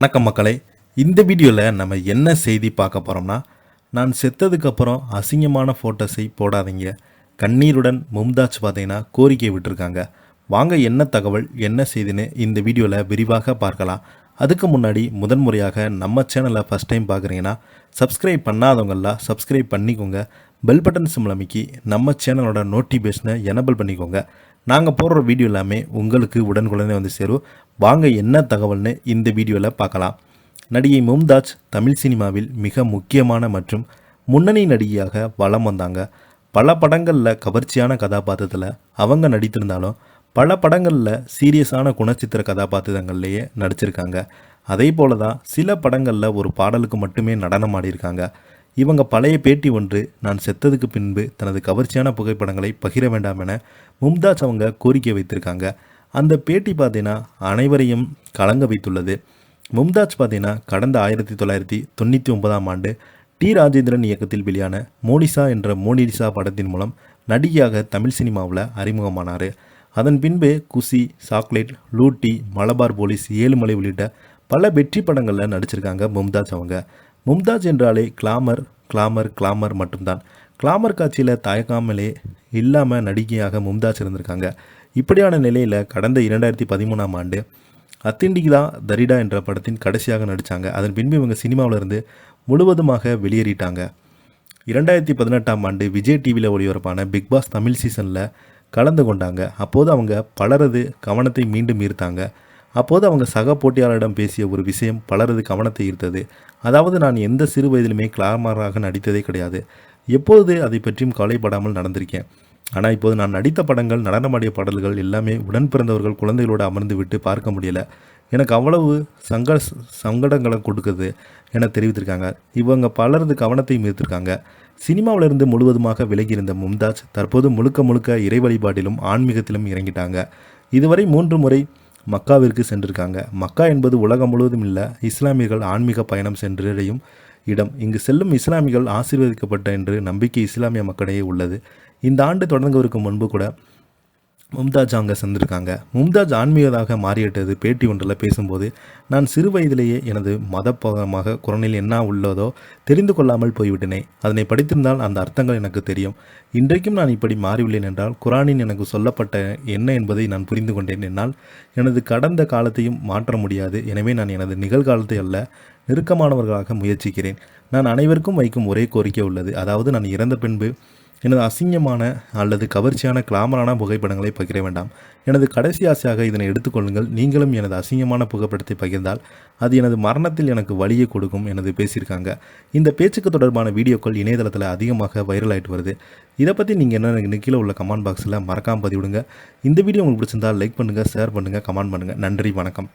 வணக்கம் மக்களே. இந்த வீடியோவில் நம்ம என்ன செய்தி பார்க்க போகிறோம்னா, நான் செத்ததுக்கப்புறம் அசிங்கமான ஃபோட்டோஸை போடாதீங்க, கண்ணீருடன் மும்தாஜ் பார்த்தீங்கன்னா கோரிக்கை விட்டுருக்காங்க. வாங்க என்ன தகவல் என்ன செய்தின்னு இந்த வீடியோவில் விரிவாக பார்க்கலாம். அதுக்கு முன்னாடி முதன்முறையாக நம்ம சேனலை ஃபஸ்ட் டைம் பார்க்குறீங்கன்னா சப்ஸ்கிரைப் பண்ணாதவங்களாம் சப்ஸ்கிரைப் பண்ணிக்கோங்க. பெல் பட்டன் சிம்பிள் அமைக்கி நம்ம சேனலோட நோட்டிஃபிகேஷனை எனபிள் பண்ணிக்கோங்க. நாங்கள் போடுற வீடியோ எல்லாமே உங்களுக்கு உடனுக்குடனே வந்து சேரும். வாங்க என்ன தகவல்னு இந்த வீடியோவில் பார்க்கலாம். நடிகை மும்தாஜ் தமிழ் சினிமாவில் மிக முக்கியமான மற்றும் முன்னணி நடிகையாக வலம் வந்தாங்க. பல படங்களில் கவர்ச்சியான கதாபாத்திரத்தில் அவங்க நடித்திருந்தாலும் பல படங்களில் சீரியஸான குணச்சித்திர கதாபாத்திரங்கள்லேயே நடிச்சிருக்காங்க. அதே போல தான் சில படங்களில் ஒரு பாடலுக்கு மட்டுமே நடனம் ஆடியிருக்காங்க. இவங்க பழைய பேட்டி ஒன்று நான் செத்ததுக்கு பின்பு தனது கவர்ச்சியான புகைப்படங்களை பகிர வேண்டாம் என மும்தாஜ் அவங்க கோரிக்கை வைத்திருக்காங்க. அந்த பேட்டி பார்த்தீங்கன்னா அனைவரையும் கலங்க வைத்துள்ளது. மும்தாஜ் பார்த்தீங்கன்னா கடந்த 1999ஆம் ஆண்டு டி ராஜேந்திரன் இயக்கத்தில் வெளியான மோனிசா என்ற மோனிசா படத்தின் மூலம் நடிகையாக தமிழ் சினிமாவில் அறிமுகமானார். அதன் பின்பு குஷி, சாக்லேட், லூட்டி, மலபார் போலீஸ், ஏழுமலை உள்ளிட்ட பல வெற்றி படங்களில் நடிச்சிருக்காங்க மும்தாஜ் அவங்க. மும்தாஜ் என்றாலே கிளாமர் மட்டும்தான். கிளாமர் காட்சியில் தயக்காமலே இல்லாமல் நடிகையாக மும்தாஜ் இருந்திருக்காங்க. இப்படியான நிலையில் கடந்த 2013ஆம் ஆண்டு அத்திண்டிகா தரிடா என்ற படத்தின் கடைசியாக நடித்தாங்க. அதன் பின்பு இவங்க சினிமாவிலிருந்து முழுவதுமாக வெளியேறிட்டாங்க. 2018ஆம் ஆண்டு விஜய் டிவியில் ஒளிபரப்பான பிக்பாஸ் தமிழ் சீசனில் கலந்து கொண்டாங்க. அப்போது அவங்க பலரது கவனத்தை மீண்டும் ஈர்த்தாங்க. அப்போது அவங்க சக போட்டியாளரிடம் பேசிய ஒரு விஷயம் பலரது கவனத்தை ஈர்த்தது. அதாவது, நான் எந்த சிறு வயதிலுமே கிளாமராக நடித்ததே கிடையாது, எப்போது அதை பற்றியும் கவலைப்படாமல் நடந்திருக்கேன். ஆனால் இப்போது நான் நடித்த படங்கள், நடனமாடிய பாடல்கள் எல்லாமே உடன் பிறந்தவர்கள் குழந்தைகளோடு அமர்ந்து விட்டு பார்க்க முடியல. எனக்கு அவ்வளவு சங்கடங்களை கொடுக்குது என தெரிவித்திருக்காங்க. இவங்க பலரது கவனத்தையும் ஈர்த்திருக்காங்க. சினிமாவிலிருந்து முழுவதுமாக விலகியிருந்த மும்தாஜ் தற்போது முழுக்க இறை வழிபாட்டிலும் ஆன்மீகத்திலும் இறங்கிட்டாங்க. இதுவரை 3 முறை மக்காவிற்கு சென்றிருக்காங்க. மக்கா என்பது உலகம் முழுவதும் இல்லை, இஸ்லாமியர்கள் ஆன்மீக பயணம் சென்றடையும் இடம். இங்கு செல்லும் இஸ்லாமியர்கள் ஆசீர்வதிக்கப்பட்ட என்று நம்பிக்கை இஸ்லாமிய மக்களிடையே உள்ளது. இந்த ஆண்டு தொடங்குவதற்கு முன்பு கூட மும்தாஜ் அங்கே சென்றிருக்காங்க. மும்தாஜ் ஆன்மீகதாக மாறிவிட்டது பேட்டி ஒன்றில் பேசும்போது, நான் சிறு வயதிலேயே எனது மதப்பகமாக குரானில் என்ன உள்ளதோ தெரிந்து கொள்ளாமல் போய்விட்டனே. அதனை படித்திருந்தால் அந்த அர்த்தங்கள் எனக்கு தெரியும். இன்றைக்கும் நான் இப்படி மாறியுள்ளேன் என்றால் குரானின் எனக்கு சொல்லப்பட்ட என்ன என்பதை நான் புரிந்து கொண்டேன். என்னால் எனது கடந்த காலத்தையும் மாற்ற முடியாது. எனவே நான் எனது நிகழ்காலத்தை அல்ல, நெருக்கமானவர்களாக முயற்சிக்கிறேன். நான் அனைவருக்கும் வைக்கும் ஒரே கோரிக்கை உள்ளது. அதாவது, நான் இறந்த பின்பு எனது அசிங்கமான அல்லது கவர்ச்சியான கிளாமரான புகைப்படங்களை பகிர வேண்டாம். எனது கடைசி ஆசையாக இதனை எடுத்துக்கொள்ளுங்கள். நீங்களும் எனது அசிங்கமான புகைப்படத்தை பகிர்ந்தால் அது எனது மரணத்தில் எனக்கு வலியை கொடுக்கும் எனது பேசியிருக்காங்க. இந்த பேச்சுக்கு தொடர்பான வீடியோக்கள் இணையதளத்தில் அதிகமாக வைரல் ஆகிட்டு வருது. இதை பற்றி நீங்கள் என்ன கீழே உள்ள கமெண்ட் பாக்ஸில் மறக்காமல் பதிவிடுங்க. இந்த வீடியோ உங்களுக்கு பிடிச்சிருந்தால் லைக் பண்ணுங்கள், ஷேர் பண்ணுங்கள், கமெண்ட் பண்ணுங்கள். நன்றி, வணக்கம்.